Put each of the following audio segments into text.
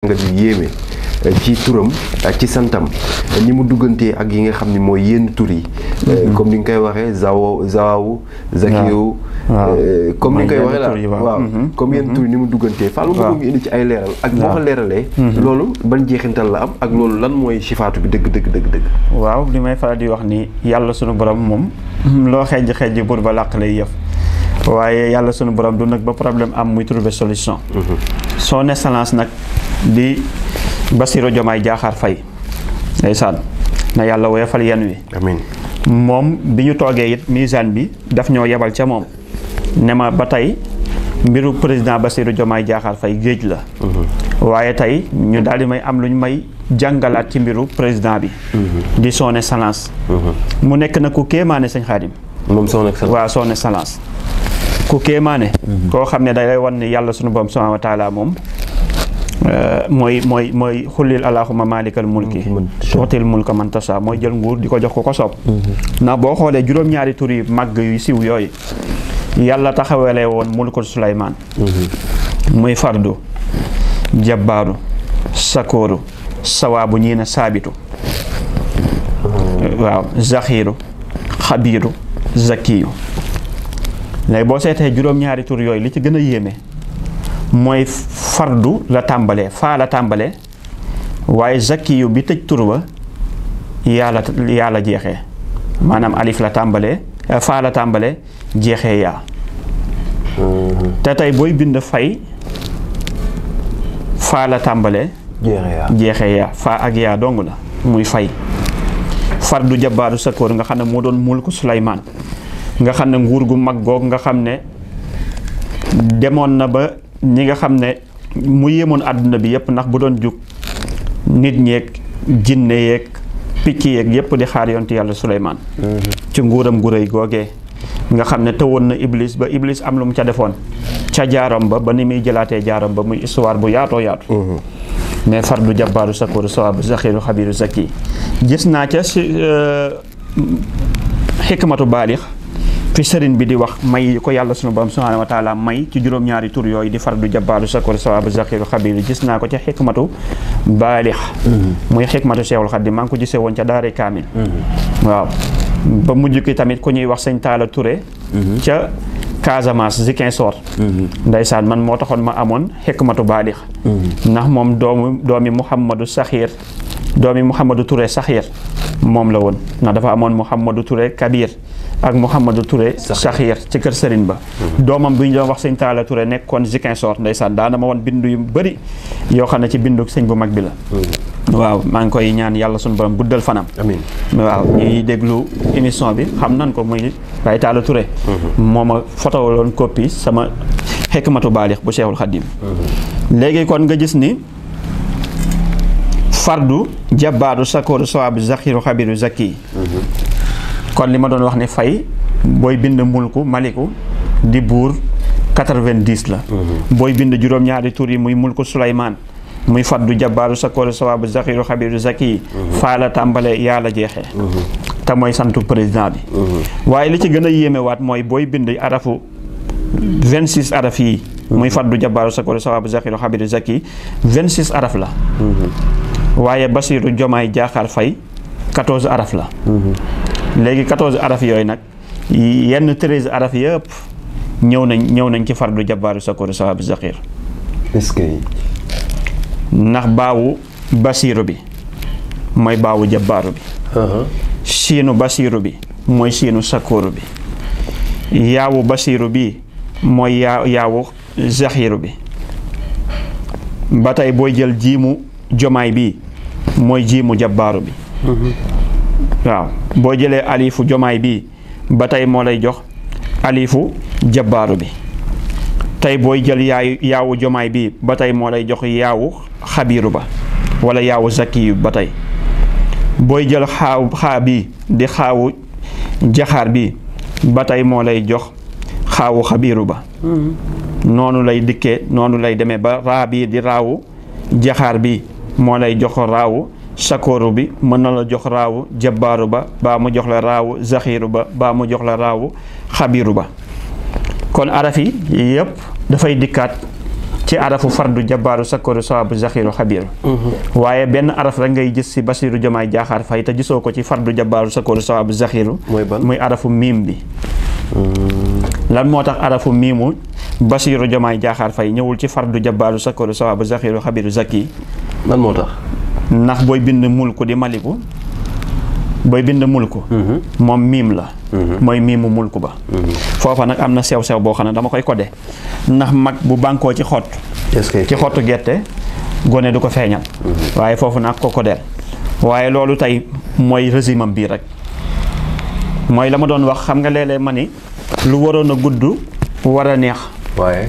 nga di yéeme ci turam ak ci santam ni mu duggantee ak yi nga xam ni mooy yenn tur yi comme ni nga koy waxee Zawawu Zakiyu comme ni nga koy waxee la waaw comme yenn tur yi ni mu duggantee Fallou nga bëgg indi ci ay leeral ak boo ko leeralee loolu ban jeexintal la am ak loolu lan mooy sifaatu bi dëgg waaw li may faral di wax ni yàlla sunu borom moom loo xejj bur ba làq lay yëf waaye yàlla sunu borom du nag ba problème am muy trouver solution son excellence nag di Bassirou Diomaye Diakhar Faye ndeysaan na yàlla woyofal yan wi amiin moom bi ñu toogee it misaan bi daf ñoo yebal ca moom ne ma ba tey mbiru président Bassirou Diomaye Diakhar Faye géej la waaye tey ñu daal di may am lu ñu may jàngalaat ci mbiru président bi di son excellence mu nekk na ku kéemaane sëñ Xaadim moom son excellence waaw son excellence ku kéemaane koo xam ne day wan ni yàlla sunu borom subhanahu wa taala moom mooy xullil allahumma malikal mulki tuutil mulka man tasha mooy jël nguur di ko jox ko soob ndax boo xoolee juróom-ñaari tur yi màgg yu siw yooyu yàlla taxawalee woon mulkul Suleymaan muy fardu jabbaaru sakooru sawaabu ñii na saabitu waaw zaxiiru xabiiru zakiyu léegi boo seetee juróom-ñaari tur yooyu li ci gën a yéeme mooy fardu la tàmbalee faa la tàmbalee waaye zakiyu bi tëj tur ba yaa la jeexee maanaam alif la tàmbalee faa la tàmbalee jeexee yaa te tey booy bind fay faa la tàmbalee jeexee yaa faa ak yaa dong la muy fay fardu jabbaaru sakoor nga xam ne moo doon mulku Suleymaan nga xam ne nguur gu mag goog nga xam ne demoon na ba ñi nga xam ne mu yéemoon àdduna bi yëpp ndax bu doon jug nit ñeeg jinne yeeg picc yeeg yëpp di xaar yonti yàlla Suleymaan ci nguuram gu rëy googee nga xam ne tëwoon na Iblis ba Iblis am lu mu ca defoon ca jaaram ba ni muy jëlaatee jaaram ba muy histoire bu yaatoo yaatu mais fardu jabbaaru sakooru sawaabu zaxiiru xabiiru zaki gis naa ca si xikmatu baalix fi sëriñ bi di wax may ko yàlla sunu borom subhaanahu wa taala may ci juróom-ñaari tur yooyu di fardu jabbaaru sakooru sawaabu zaxiiru xabiiru gis naa ko ca xikmatu baalix muy xikmatu Seexul Xadiim maa ngi ko gisee woon ca daare kaamil waaw ba mujj ki tamit ku ñuy wax sëñ Taala Touré ca Casamance Ziguinchor ndeysaan man moo taxoon ma amoon xikmatu baalix ndax moom doomi Mouhamadou Saxiir doomi Mouhamadou Touré Saxiir moom la woon ndax dafa amoon Mouhamadou Touré Kabir ak Mouhamadou Touré Saxiir ci kër sëriñ ba doomam bi ñu doon wax sëñ Taala Touré nekkoon Ziguinchor ndeysaan daana ma woon bindu yu bëri yoo xam ne ci bindu sëñ bu mag bi la waaw maa ngi koy ñaan yàlla suñu borom guddal fanam amiin waaw ñuy déglu émission bi xam nan ko muy Baye Talla Touré moo ma fotowaloon copie sama xikmatu baalix bu Seexul Xadiim léegi kon nga gis ni fardu jabbaaru sakooru sawaabu zaxiiru xabiiru zaki kon li ma doon wax ni fay booy bind mulku maliku di buur 90 la booy bind juróom-ñaari tur yi muy mulku Suleymaan muy fardu jabbaaru sakooru sawaabu zaxiiru xabiiru zaki faa la tàmbalee yaa la jeexee te mooy santu président bi waaye li ci gën a yéeme waat mooy booy bind arafu 26 araf yi muy fardu jabbaaru sakooru sawaabu zaxiiru xabiiru zaki 26 araf la waaye Bassirou Diomaye Diakhar Faye 14 araf la léegi 14 araf yooyu nag yenn 13 araf yëpp ñëw nañ ci fardu jabbaaru sakooru sawaabu zaxiir est-ce que ndax baawu Bassirou bi mooy baawu jabbaaru bi siinu Bassirou bi mooy siinu sakooru bi yaawu Bassirou bi mooy yaawu zaxiiru bi ba tey booy jël jiimu Jomaay bi mooy jiimu jabbaaru bi waaw boo jëlee alifu Jomaay bi ba tey moo lay jox alifu jabbaaru bi tey booy jël yaawu Jomaay bi ba tey moo lay jox yaawu xabiiru ba wala yaawu zakiyu ba tey booy jël xaa bi di xaawu jaxaar bi ba tey moo lay jox xaawu xabiiru ba noonu lay dikkee noonu lay demee ba raa bi di raawu jaxaar bi moo lay jox raawu sakooru bi mën na la jox raawu jabbaaru ba baa mu jox la raawu zaxiiru ba baa mu jox la raawu xabiiru ba kon araf yi yëpp dafay dikkaat ci arafu fardu jabbaaru sakkoru sawabu zaxiru xabiru waaye benn araf rek ngay gis si Bassirou Diomaye Diakhar Faye te gisoo ko ci fardu jabbaaru sakkoru sawabu zaxiru muy arafu miim bi lan moo tax arafu miimu Bassirou Diomaye Diakhar Faye ñëwul ci fardu jabbaaru sakkoru sawabu zaxiru xabiru zaki lan moo tax ndax booy bind mulku di maliku booy bind mulku moom miim la mooy miimu mulku ba foofa nag am na sew-sew boo xam ne dama koy codé ndax mag bu bànkoo ci xott ci xottu gerte gone du ko feeñal waaye foofu nag ko codeel waaye loolu tey mooy régime am bii rek mooy la ma doon wax xam nga léeg-léeg ma ni lu waroon a gudd war a neex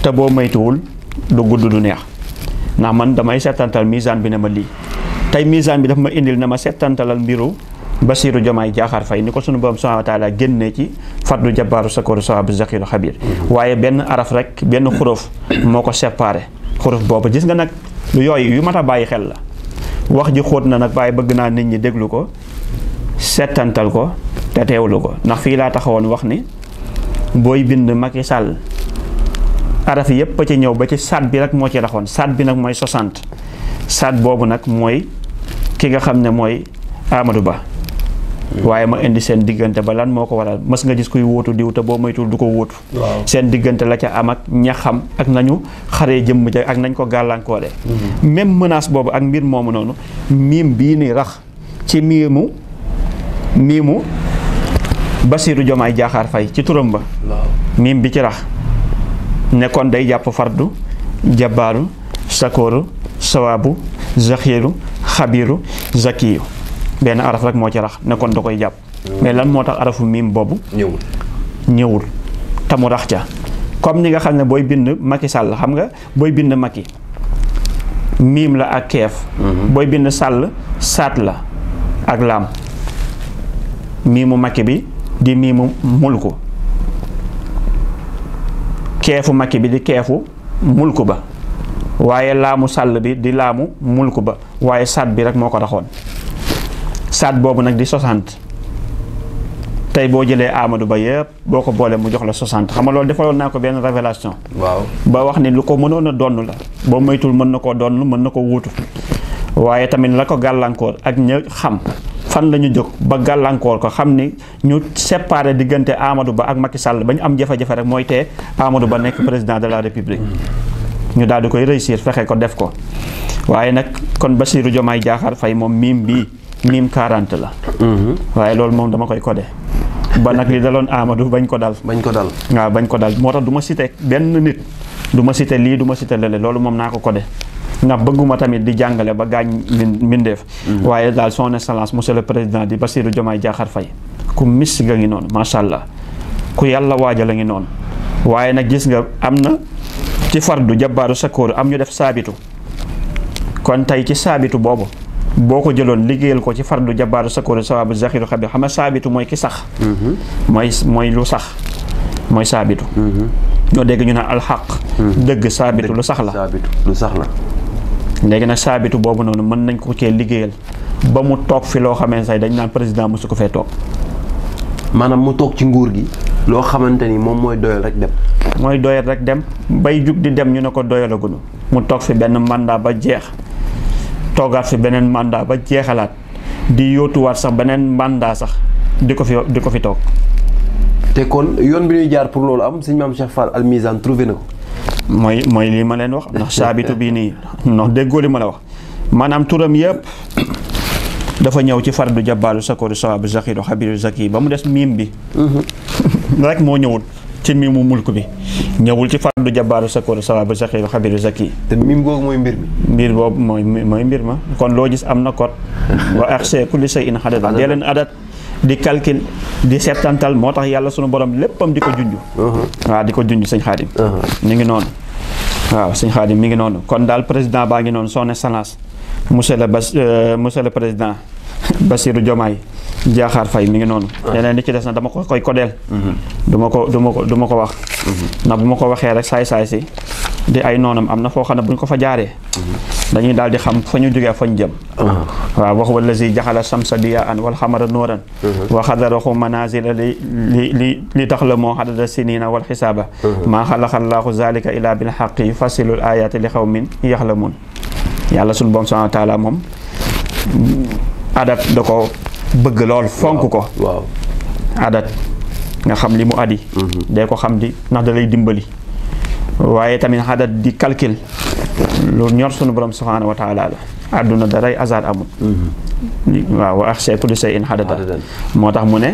te boo maytuwul du gudd du neex ndax man damay settantal misaan bi ne ma lii tey misaan bi daf ma indil ne ma settantalal mbiru Bassirou Diomaye Diakhar Faye ni ko sunu borom subhanahu wa taala génne ci fardu jabbaaru sakkoru sawabu zaxiru xabir waaye benn araf rek benn xuruf moo ko séparé xuruf boobu gis nga nag lu yooyu yu mat a bàyyi xel la wax ji xóot na nag waaye bëgg naa nit ñi déglu ko settantal ko te teewlu ko ndax fii laa taxawoon wax ni booy bind Macky Sall araf yépp a ci ñëw ba ci saat bi rek moo ci raxoon saat bi nag mooy 60 saat boobu nag mooy ki nga xam ne mooy Amadou Ba waaye ma indi seen diggante ba lan moo ko waral mës nga gis kuy wóotu diw te boo moytul du ko wóotu seen diggante la ca am ak ñaxam ak nañu xaree jëmm ja ak nañ ko gàllankoore même menace boobu ak mbir moomu noonu miim bii ni rax ci miimu Bassirou Diomaye Diakhar Faye ci turam ba miim bi ci rax nekkoon day jàpp fardu jabbaaru sakooru sawaabu zaxiru xabiru zakiyu benn araf rek moo ci rax nekkoon da koy jàpp mais lan moo tax arafu miim boobu ñëwul te mu rax ca comme ni nga xam ne booy bind Macky Sall xam nga booy bind Macky miim la ak keef booy bind Sall saat la ak laam miimu Macky bi di miimu mulku keefu Macky bi di keefu mulku ba waaye laamu Sall bi di laamu mulku ba waaye saat bi rek moo ko raxoon saat boobu nag di 60 tey boo jëlee Amadou Ba yëpp boo ko boolee mu jox la 60 xam nga loolu defaloon naa ko benn révélation ba wax ni lu ko mënoon a donn la boo moytul mën na koo donn mën na ko wuutu waaye tamit la ko gàllankoor ak ña xam fan la ñu jóg ba gàllankoor ko xam ni ñu séparé diggante Amadou Ba ak Macky Sall ba ñu am jafe-jafe rek mooy tee Amadou Ba nekk président de la République ñu daal di koy réussir fexe ko def ko waaye nag kon Bassirou Diomaye Diakhar Faye moom miim bii miim 40 la waaye loolu moom dama koy codé ba nag li daloon Amadou bañ ko dal waaw bañ ko dal moo tax du ma cité benn nit du ma cité lii du ma cité lële loolu moom naa ko codé ndax bëgguma tamit di jàngale ba gaañ mbindeef waaye daal son excellence monsieur le président di Bassirou Diomaye Diakhar Faye ku mis ga ngi noonu macha allah ku yàlla waajal a ngi noonu waaye nag gis nga am na ci fardu jabbaaru sakooru am ñu def saabitu kon tey ci saabitu boobu boo ko jëloon liggéeyal ko ci fardu jabbaaru sakooru sawabu zaxiru xabir xam nga saabitu mooy ki sax mooy lu sax mooy saabitu ñoo dégg ñu naan alxaq dëgg saabitu lu sax la léegi nag saabitu boobu noonu mën nañ ko cee liggéeyal ba mu toog fi loo xamee say dañ naan président mosu ko fee toog maanaam mu toog ci nguur gi loo xamante ni moom mooy doyal rek dem bay jug di dem ñu ne ko doyalagunu mu toog fi benn mandat ba jeex toogaat fi beneen mandat ba jeexalaat di yóotuwaat sax beneen mandat sax di ko fi toog te kon yoon bi ñuy jaar pour loolu am sëñ Maam Cheikh Fall Al Mizan trouvé na ko mooy lii ma leen wax ndax saabitu bii nii non déggoo li ma la wax maanaam turam yëpp dafa ñëw ci fardu jabbaaru sakooru sawabu zaxiru xabiru zaki ba mu des miim bi rek moo ñëwul ci miimu mulk bi ñëwul ci fardu jabbaaru sakooru sawabu zaxiru xabiru zaki te miim googu mooy mbir mi mbir boobu mooy mbir ma kon loo gis am na code wa axsee kulli shay'in xadadan dee leen adat di calcul di settantal moo tax yàlla sunu borom léppam di ko junj waaw di ko junj sëñ Xaadim mi ngi noonu waaw sëñ Xaadim mi ngi noonu kon daal président baa ngi noonu son excellence monsieur le président Bassirou Diomaye Diakhar Faye mi ngi noonu leneen li ci des na dama ko koy kodeel du ma ko wax ndax bu ma ko waxee rek saay si di ay noonam am na foo xam ne bu ñu ko fa jaaree dañuy daal di xam fa ñu jógee fañ jëm. waaw wa huwa allazi jaxala samsa diyaan wal xamara nuuran wa xadarahu manazila li taxlamu adada sinina wal xisaaba maa xalaqa llaahu zalika illa bil xaqi yufassilu l ayaati li xawmin yaxlamun. yàlla sunu borom subhaanahu wa taala moom adat da ko bëgg lool fonk ko. waaw adat nga xam li mu adi. dee ko xam di ndax da lay dimbali. waaye tamit adat di calcul lu ñor sunu borom subhaanahu wa taala la. àdduna daray hasard amul. waaw wa axsha kulli shay'in adada moo tax mu ne